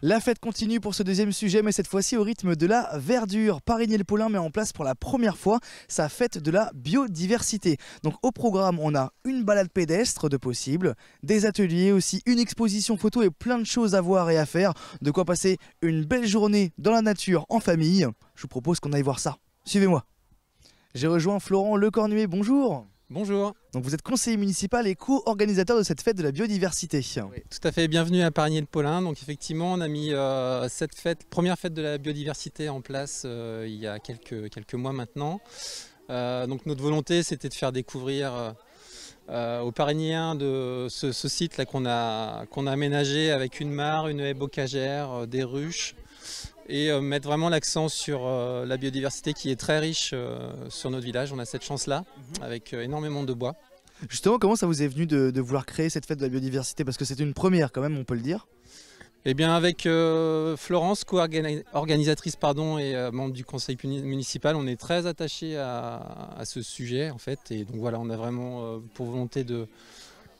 La fête continue pour ce deuxième sujet, mais cette fois-ci au rythme de la verdure. Parigny-le-Paulin met en place pour la première fois sa fête de la biodiversité. Donc au programme, on a une balade pédestre de possible, des ateliers aussi, une exposition photo et plein de choses à voir et à faire. De quoi passer une belle journée dans la nature en famille. Je vous propose qu'on aille voir ça. Suivez-moi. J'ai rejoint Florent Lecornuet, bonjour. Bonjour. Donc vous êtes conseiller municipal et co-organisateur de cette fête de la biodiversité. Oui, tout à fait, bienvenue à Parigny-le-Paulin. Donc effectivement, on a mis cette première fête de la biodiversité en place il y a quelques mois maintenant. Donc notre volonté, c'était de faire découvrir aux Parigniens de ce site là qu'on a aménagé avec une mare, une haie bocagère, des ruches, et mettre vraiment l'accent sur la biodiversité qui est très riche sur notre village. On a cette chance-là, avec énormément de bois. Justement, comment ça vous est venu de vouloir créer cette fête de la biodiversité? Parce que c'est une première quand même, on peut le dire. Eh bien avec Florence, co-organisatrice et membre du conseil municipal, on est très attachés à ce sujet en fait. Et donc voilà, on a vraiment pour volonté de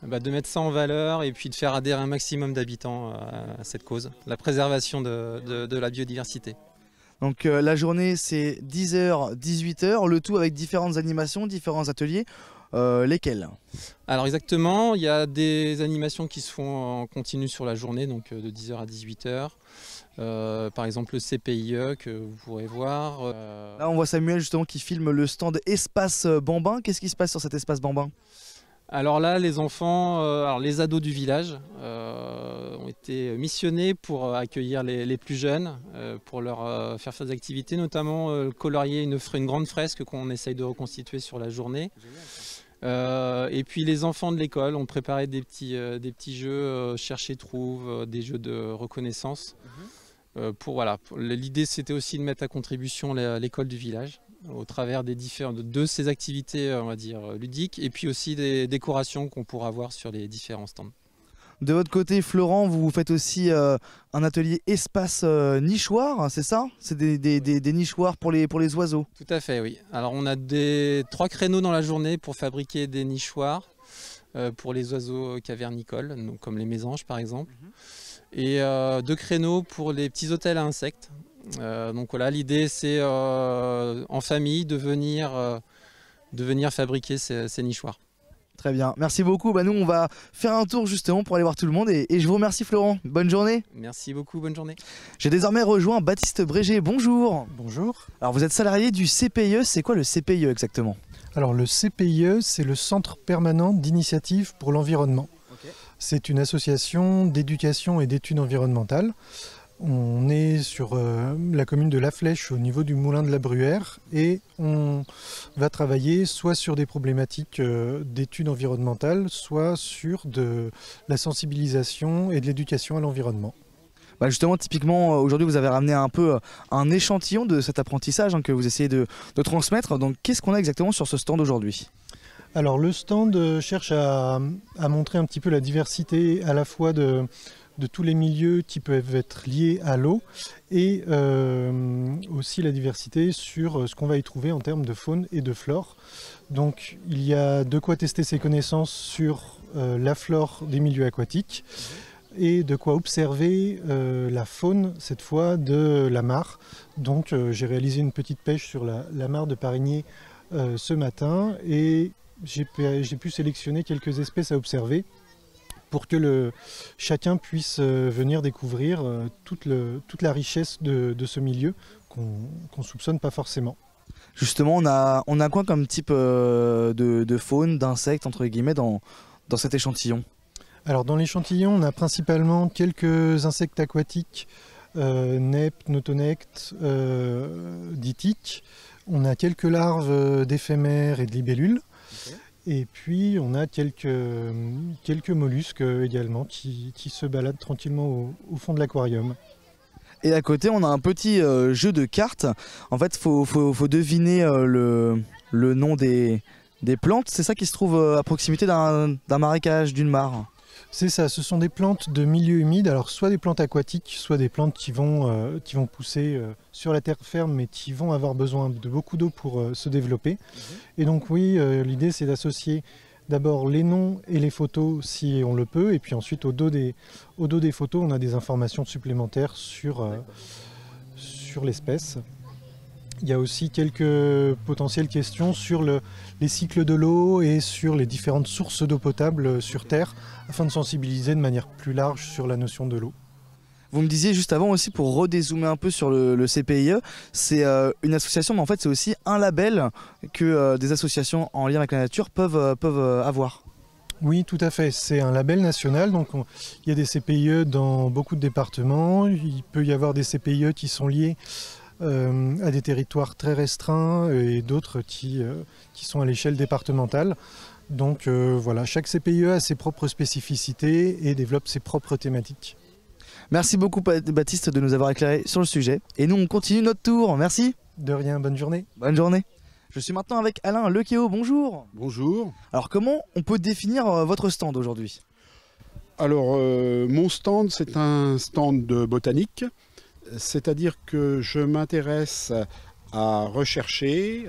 mettre ça en valeur et puis de faire adhérer un maximum d'habitants à cette cause, la préservation de la biodiversité. Donc la journée c'est 10h, 18h, le tout avec différentes animations, différents ateliers. Lesquels? Alors exactement, il y a des animations qui se font en continu sur la journée, donc de 10h à 18h. Par exemple le CPIE que vous pourrez voir. Là on voit Samuel justement qui filme le stand Espace Bambin. Qu'est-ce qui se passe sur cet Espace Bambin? Alors là, les enfants, les ados du village ont été missionnés pour accueillir les plus jeunes, pour leur faire des activités, notamment colorier une grande fresque qu'on essaye de reconstituer sur la journée. Et puis les enfants de l'école ont préparé des petits jeux chercher trouve, des jeux de reconnaissance. L'idée c'était aussi de mettre à contribution l'école du village au travers de ces activités on va dire ludiques, et puis aussi des décorations qu'on pourra voir sur les différents stands. De votre côté, Florent, vous faites aussi un atelier espace nichoir, c'est ça? C'est des nichoirs pour les oiseaux? Tout à fait, oui. Alors on a 3 créneaux dans la journée pour fabriquer des nichoirs pour les oiseaux cavernicoles, donc comme les mésanges par exemple, et 2 créneaux pour les petits hôtels à insectes. Donc voilà, l'idée c'est en famille de venir fabriquer ces nichoirs. Très bien, merci beaucoup. Nous on va faire un tour justement pour aller voir tout le monde et je vous remercie Florent, bonne journée. Merci beaucoup, bonne journée. J'ai désormais rejoint Baptiste Brégé, bonjour. Bonjour. Alors vous êtes salarié du CPIE, c'est quoi le CPIE exactement? Alors le CPIE, c'est le Centre permanent d'initiative pour l'environnement. Okay. C'est une association d'éducation et d'études environnementales. On est sur la commune de La Flèche au niveau du moulin de la Bruère et on va travailler soit sur des problématiques d'études environnementales, soit sur de la sensibilisation et de l'éducation à l'environnement. Justement, typiquement, aujourd'hui vous avez ramené un peu un échantillon de cet apprentissage que vous essayez de transmettre. Donc qu'est-ce qu'on a exactement sur ce stand aujourd'hui? Alors le stand cherche à montrer un petit peu la diversité à la fois de tous les milieux qui peuvent être liés à l'eau et aussi la diversité sur ce qu'on va y trouver en termes de faune et de flore. Donc il y a de quoi tester ses connaissances sur la flore des milieux aquatiques et de quoi observer la faune, cette fois, de la mare. Donc j'ai réalisé une petite pêche sur la mare de Parigny ce matin et j'ai pu sélectionner quelques espèces à observer pour que chacun puisse venir découvrir toute la richesse de ce milieu qu'on soupçonne pas forcément. Justement, on a quoi comme type de faune, d'insectes, entre guillemets, dans cet échantillon? Alors dans l'échantillon, on a principalement quelques insectes aquatiques, neptes, notonectes, dittiques. On a quelques larves d'éphémères et de libellules. Okay. Et puis on a quelques mollusques également qui se baladent tranquillement au fond de l'aquarium. Et à côté on a un petit jeu de cartes. En fait faut deviner le nom des plantes. C'est ça qui se trouve à proximité d'un marécage, d'une mare? C'est ça, ce sont des plantes de milieu humide, alors soit des plantes aquatiques, soit des plantes qui vont pousser sur la terre ferme, mais qui vont avoir besoin de beaucoup d'eau pour se développer. Et donc oui, l'idée c'est d'associer d'abord les noms et les photos si on le peut, et puis ensuite au dos des photos, on a des informations supplémentaires sur l'espèce. Il y a aussi quelques potentielles questions sur les cycles de l'eau et sur les différentes sources d'eau potable sur Terre, afin de sensibiliser de manière plus large sur la notion de l'eau. Vous me disiez juste avant aussi, pour redézoomer un peu sur le CPIE, c'est une association, mais en fait c'est aussi un label que des associations en lien avec la nature peuvent avoir. Oui, tout à fait. C'est un label national, donc il y a des CPIE dans beaucoup de départements. Il peut y avoir des CPIE qui sont liés à des territoires très restreints et d'autres qui sont à l'échelle départementale. Donc voilà, chaque CPIE a ses propres spécificités et développe ses propres thématiques. Merci beaucoup Baptiste de nous avoir éclairé sur le sujet. Et nous on continue notre tour, merci. De rien, bonne journée. Bonne journée. Je suis maintenant avec Alain Lequéo, bonjour. Bonjour. Alors comment on peut définir votre stand aujourd'hui? Alors mon stand, c'est un stand de botanique, c'est-à-dire que je m'intéresse à rechercher,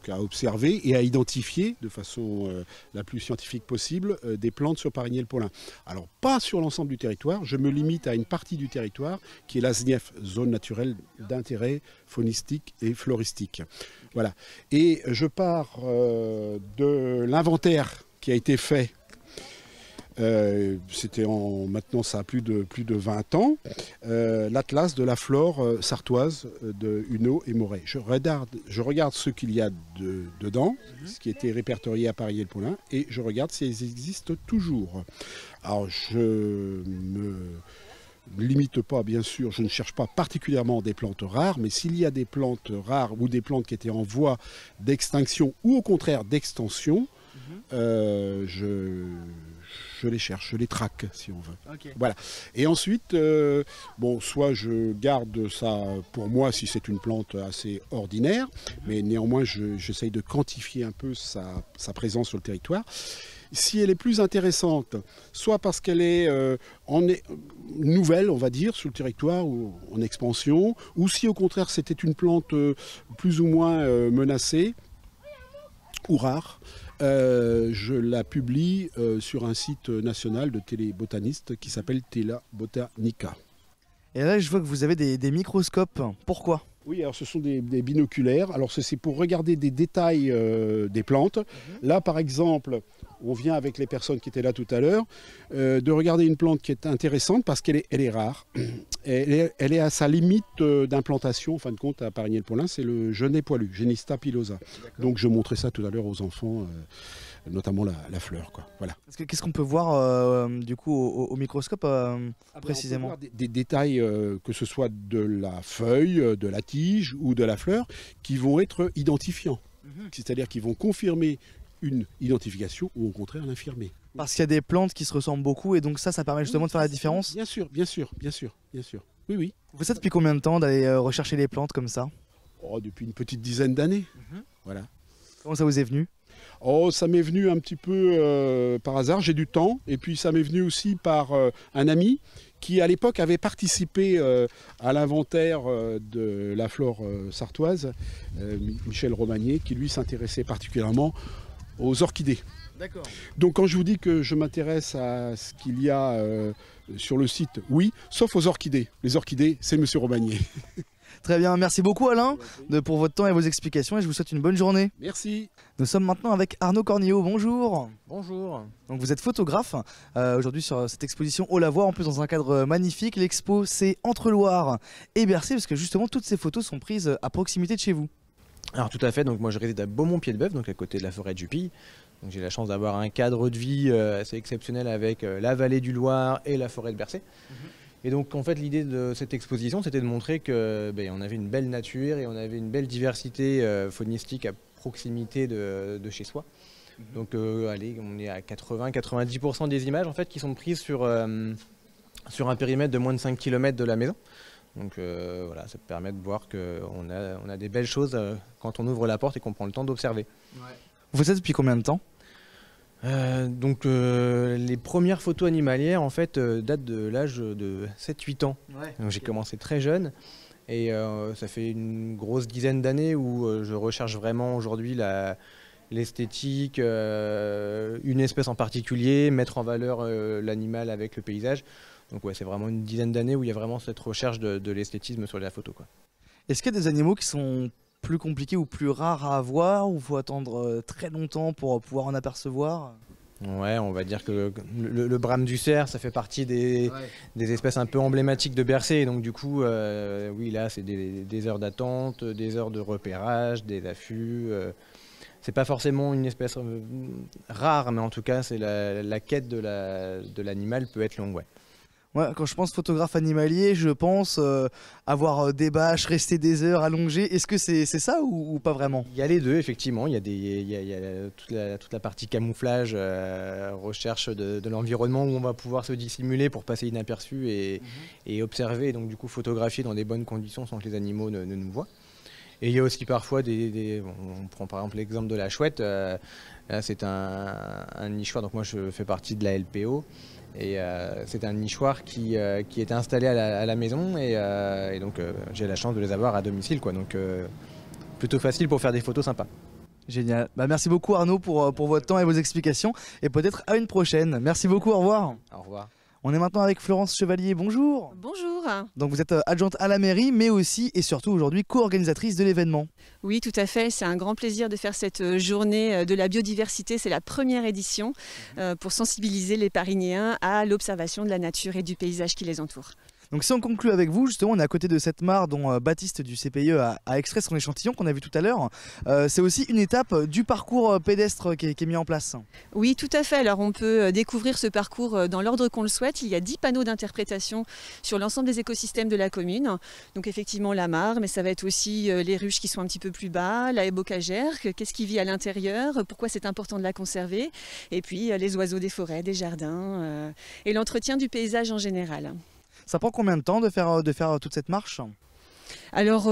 à observer et à identifier de façon la plus scientifique possible des plantes sur Parigny-le-Paulin. Alors pas sur l'ensemble du territoire, je me limite à une partie du territoire qui est la ZNIEF, zone naturelle d'intérêt faunistique et floristique. Voilà. Et je pars de l'inventaire qui a été fait. Maintenant ça a plus de 20 ans, l'atlas de la flore sartoise de Huneau et Moret. Je regarde ce qu'il y a dedans, ce qui était répertorié à Parigny-le-Paulin, et je regarde si elles existent toujours. Alors je me limite pas, bien sûr, je ne cherche pas particulièrement des plantes rares, mais s'il y a des plantes rares ou des plantes qui étaient en voie d'extinction ou au contraire d'extension, je les cherche, je les traque si on veut. Okay. Voilà. Et ensuite, soit je garde ça pour moi si c'est une plante assez ordinaire, mais néanmoins j'essaye de quantifier un peu sa présence sur le territoire. Si elle est plus intéressante, soit parce qu'elle est nouvelle, on va dire, sur le territoire ou en expansion, ou si au contraire c'était une plante plus ou moins menacée ou rare, je la publie sur un site national de télébotanistes qui s'appelle Tela Botanica. Et là je vois que vous avez des microscopes, pourquoi ? Oui, alors ce sont des binoculaires. Alors c'est pour regarder des détails des plantes. Là par exemple, on vient avec les personnes qui étaient là tout à l'heure, de regarder une plante qui est intéressante parce qu'elle est rare. Elle est à sa limite d'implantation, en fin de compte, à Parigny-le-Paulin, c'est le genêt poilu, Genista pilosa. Donc je montrais ça tout à l'heure aux enfants, notamment la fleur, quoi. Voilà. Qu'est-ce qu'on peut voir du coup au microscope précisément? On peut voir des détails, que ce soit de la feuille, de la tige ou de la fleur, qui vont être identifiants. C'est-à-dire qu'ils vont confirmer une identification ou au contraire l'infirmer. Parce qu'il y a des plantes qui se ressemblent beaucoup et donc ça permet justement de faire la différence? Bien sûr. Oui, oui. Vous faites depuis combien de temps d'aller rechercher les plantes comme ça? Depuis une petite dizaine d'années. Voilà. Comment ça vous est venu? Ça m'est venu un petit peu par hasard, j'ai du temps, et puis ça m'est venu aussi par un ami qui à l'époque avait participé à l'inventaire de la flore sartoise, Michel Romagné, qui lui s'intéressait particulièrement aux orchidées. D'accord. Donc quand je vous dis que je m'intéresse à ce qu'il y a sur le site, oui, sauf aux orchidées. Les orchidées, c'est Monsieur Romagné. Très bien, merci beaucoup Alain pour votre temps et vos explications et je vous souhaite une bonne journée. Merci. Nous sommes maintenant avec Arnaud Cornillot, bonjour. Bonjour. Donc vous êtes photographe aujourd'hui sur cette exposition Haut la Voix, en plus dans un cadre magnifique. L'expo c'est Entre Loire et Bercé parce que justement toutes ces photos sont prises à proximité de chez vous. Alors tout à fait, donc moi je réside à Beaumont-Pied-de-Bœuf, donc à côté de la forêt de Jupille. Donc j'ai la chance d'avoir un cadre de vie assez exceptionnel avec la vallée du Loir et la forêt de Bercé. Et donc en fait l'idée de cette exposition c'était de montrer que on avait une belle nature et on avait une belle diversité faunistique à proximité de chez soi. Donc allez, on est à 80-90% des images en fait qui sont prises sur un périmètre de moins de 5 km de la maison. Donc voilà, ça permet de voir qu'on a des belles choses quand on ouvre la porte et qu'on prend le temps d'observer. Ouais. Vous faites ça depuis combien de temps ? Les premières photos animalières en fait datent de l'âge de 7-8 ans. Ouais, donc j'ai commencé très jeune et ça fait une grosse dizaine d'années où je recherche vraiment aujourd'hui l'esthétique, une espèce en particulier, mettre en valeur l'animal avec le paysage. Donc ouais, c'est vraiment une dizaine d'années où il y a vraiment cette recherche de l'esthétisme sur la photo, quoi. Est-ce qu'il y a des animaux qui sont plus compliqués ou plus rares à avoir, ou il faut attendre très longtemps pour pouvoir en apercevoir? Ouais, on va dire que le brame du cerf, ça fait partie des espèces un peu emblématiques de Bercé. Donc du coup, oui, là, c'est des heures d'attente, des heures de repérage, des affûts. C'est pas forcément une espèce rare, mais en tout cas, c'est la quête de l'animal peut être longue, ouais. Ouais, quand je pense photographe animalier, je pense avoir des bâches, rester des heures allongées. Est-ce que c'est ça ou pas vraiment? Il y a les deux, effectivement. Il y a toute la partie camouflage, recherche de l'environnement où on va pouvoir se dissimuler pour passer inaperçu et observer, et donc du coup photographier dans des bonnes conditions sans que les animaux ne nous voient. Et il y a aussi parfois on prend par exemple l'exemple de la chouette. Là, c'est un nichoir, donc moi je fais partie de la LPO. Et c'est un nichoir qui était installé à la maison et donc j'ai la chance de les avoir à domicile, quoi. Donc plutôt facile pour faire des photos sympas. Génial. Bah, merci beaucoup Arnaud pour votre temps et vos explications et peut-être à une prochaine. Merci beaucoup, au revoir. Au revoir. On est maintenant avec Florence Chevalier, bonjour. Bonjour. Donc vous êtes adjointe à la mairie mais aussi et surtout aujourd'hui co-organisatrice de l'événement. Oui, tout à fait, c'est un grand plaisir de faire cette journée de la biodiversité, c'est la première édition pour sensibiliser les Parignéens à l'observation de la nature et du paysage qui les entoure. Donc si on conclut avec vous, justement on est à côté de cette mare dont Baptiste du CPIE a extrait son échantillon qu'on a vu tout à l'heure. C'est aussi une étape du parcours pédestre qui est mis en place. Oui, tout à fait. Alors on peut découvrir ce parcours dans l'ordre qu'on le souhaite. Il y a 10 panneaux d'interprétation sur l'ensemble des écosystèmes de la commune. Donc effectivement la mare, mais ça va être aussi les ruches qui sont un petit peu plus bas, la haie bocagère, qu'est-ce qui vit à l'intérieur, pourquoi c'est important de la conserver, et puis les oiseaux des forêts, des jardins et l'entretien du paysage en général. Ça prend combien de temps de faire toute cette marche ? Alors,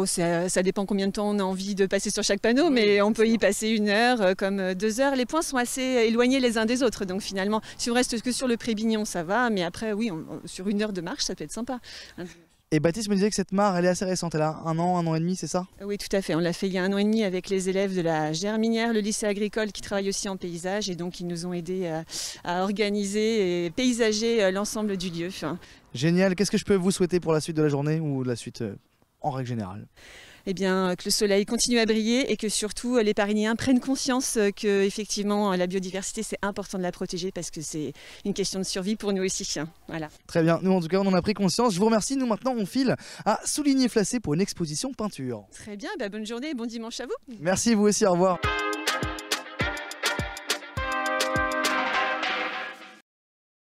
ça dépend combien de temps on a envie de passer sur chaque panneau, mais on peut y passer 1 heure, comme 2 heures. Les points sont assez éloignés les uns des autres, donc finalement, si on reste que sur le Prébignon, ça va, mais après, oui, sur 1 heure de marche, ça peut être sympa. Et Baptiste me disait que cette mare, elle est assez récente, elle a 1 an et demi, c'est ça? Oui, tout à fait. On l'a fait il y a 1 an et demi avec les élèves de la Germinière, le lycée agricole qui travaille aussi en paysage, et donc ils nous ont aidés à organiser et paysager l'ensemble du lieu. Génial. Qu'est-ce que je peux vous souhaiter pour la suite de la journée ou de la suite en règle générale? Eh bien, que le soleil continue à briller et que surtout les Parignéens prennent conscience que effectivement la biodiversité c'est important de la protéger parce que c'est une question de survie pour nous aussi. Voilà. Très bien, nous en tout cas on en a pris conscience. Je vous remercie. Nous maintenant on file à Souligny-Flacé pour une exposition peinture. Très bien, bonne journée et bon dimanche à vous. Merci vous aussi, au revoir.